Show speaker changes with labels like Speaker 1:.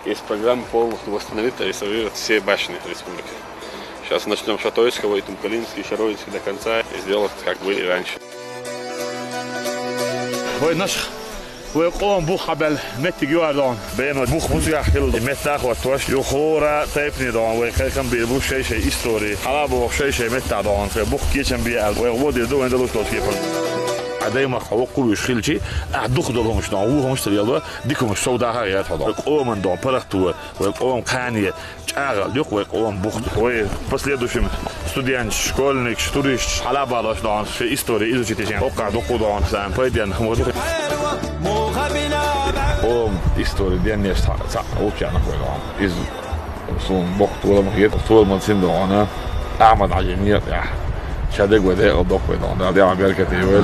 Speaker 1: есть программа полностью восстановить и реставрировать все башни республики. Сейчас начнем с Шатойского и Тумкалинский, Шаровицкий до конца и сделать, как были раньше.
Speaker 2: ويقوم بوخ قبل مت جواردون بينو بوخ مزيح كل مت أخوة توش يخورا تيبني دون ويكم بيبوخ شيء إستوري على بوخ شيء مت دون في بوخ كيشن بيال ويقودي دو عند لوش توصيف عدايما خوقو يشخيلشي أدخل دولهم شنو هو مش تريالو ديكم السوداء هاي هذا ويقوم من دون برختو ويقوم كانية أغل يق ويقوم بوخ وي последующим студент школьник турист على بالوش دون في إستوري إذا جيتين وقع دقو دون سام بيدين Om historien är så åtgärder på idag. Is som bort och de heter så man sin då ana. Ahmad Ajani ja. Shadeg och det och dock idag. Det har verkat i väl.